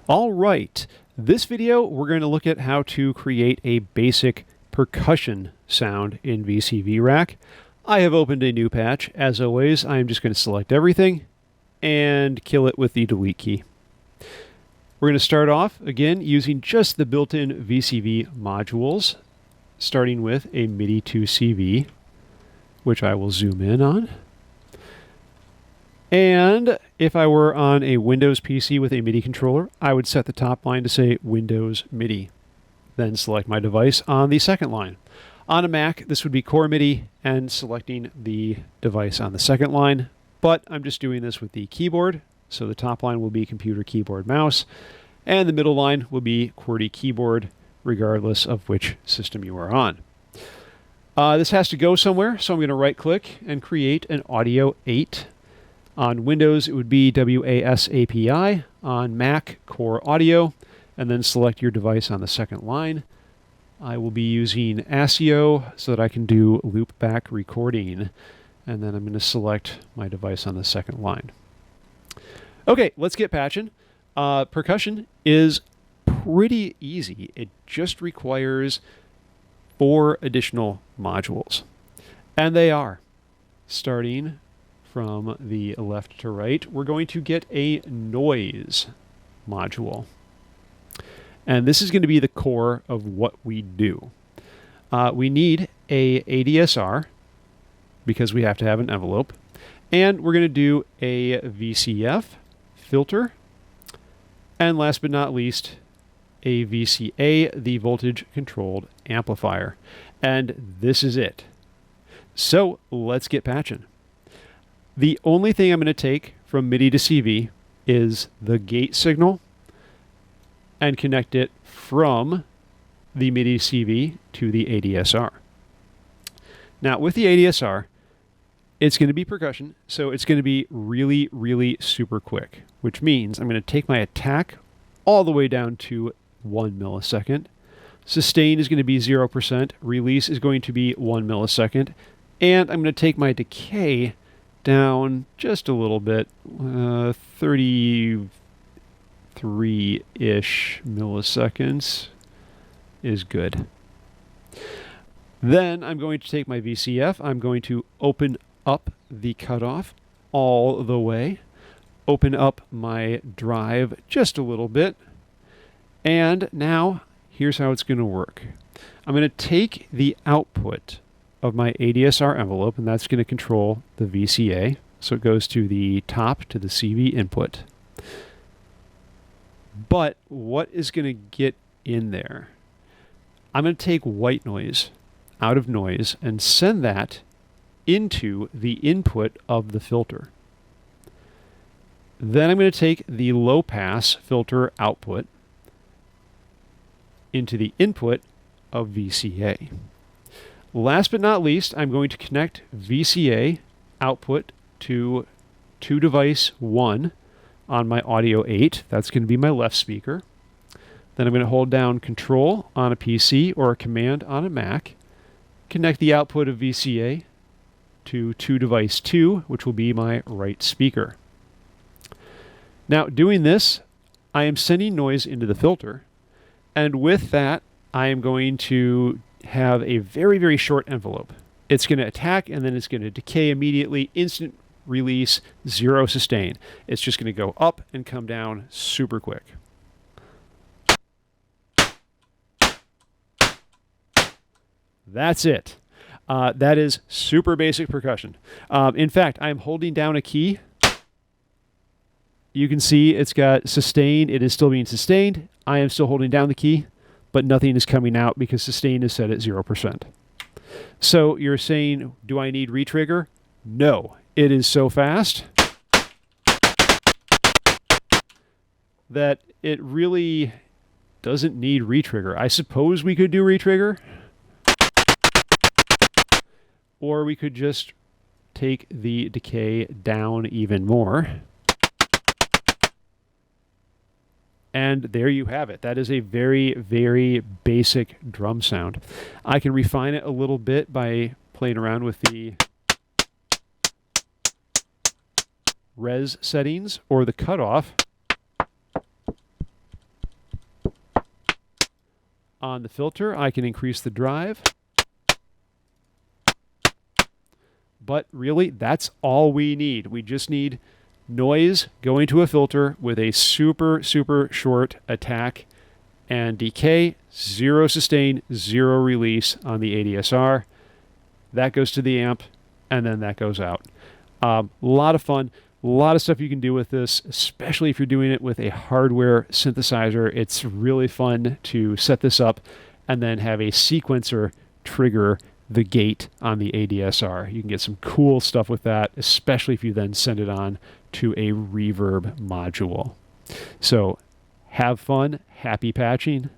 All right, this video we're going to look at how to create a basic percussion sound in VCV Rack. I have opened a new patch. As always, I'm just going to select everything and kill it with the delete key. We're going to start off again using just the built-in VCV modules, starting with a MIDI to CV, which I will zoom in on. And if I were on a Windows PC with a MIDI controller, I would set the top line to say Windows MIDI. Then select my device on the second line. On a Mac, this would be Core MIDI and selecting the device on the second line. But I'm just doing this with the keyboard. So the top line will be computer, keyboard, mouse. And the middle line will be QWERTY keyboard, regardless of which system you are on. This has to go somewhere, so I'm going to right-click and create an Audio 8. On Windows, it would be WAS API. On Mac, Core Audio. And then select your device on the second line. I will be using ASIO so that I can do loopback recording. And then I'm going to select my device on the second line. Okay, let's get patching. Percussion is pretty easy. It just requires 4 additional modules. And they are, starting from the left to right, we're going to get a noise module. And this is going to be the core of what we do. We need a ADSR, because we have to have an envelope. And we're going to do a VCF filter. And last but not least, a VCA, the voltage controlled amplifier. And this is it. So let's get patching. The only thing I'm going to take from MIDI to CV is the gate signal and connect it from the MIDI CV to the ADSR. Now with the ADSR, it's going to be percussion, so it's going to be really, really super quick, which means I'm going to take my attack all the way down to 1 millisecond. Sustain is going to be 0%, release is going to be 1 millisecond, and I'm going to take my decay down just a little bit, 33-ish milliseconds is good. Then I'm going to take my VCF, I'm going to open up the cutoff all the way, open up my drive just a little bit, and now here's how it's going to work. I'm going to take the output of my ADSR envelope, and that's going to control the VCA. So it goes to the top, to the CV input. But what is going to get in there? I'm going to take white noise out of noise and send that into the input of the filter. Then I'm going to take the low pass filter output into the input of VCA. Last but not least, I'm going to connect VCA output to device 1 on my Audio 8. That's going to be my left speaker. Then I'm going to hold down Control on a PC or a Command on a Mac, connect the output of VCA to device 2, which will be my right speaker. Now, doing this, I am sending noise into the filter, and with that, I am going to have a very, very short envelope. It's going to attack, and then it's going to decay immediately, instant release, 0 sustain. It's just going to go up and come down super quick. That's it. That is super basic percussion. In fact, I'm holding down a key. You can see it's got sustain. It is still being sustained. I am still holding down the key, but nothing is coming out because sustain is set at 0%. So you're saying, do I need retrigger? No. It is so fast that it really doesn't need retrigger. I suppose we could do retrigger, or we could just take the decay down even more. And there you have it. That is a very, very basic drum sound. I can refine it a little bit by playing around with the res settings or the cutoff. On the filter, I can increase the drive. But really, that's all we need. We just need noise going to a filter with a super, super short attack and decay, 0 sustain, 0 release on the ADSR. That goes to the amp, and then that goes out. A lot of fun. A lot of stuff you can do with this, especially if you're doing it with a hardware synthesizer. It's really fun to set this up and then have a sequencer trigger the gate on the ADSR. You can get some cool stuff with that, especially if you then send it on to a reverb module. So have fun, happy patching,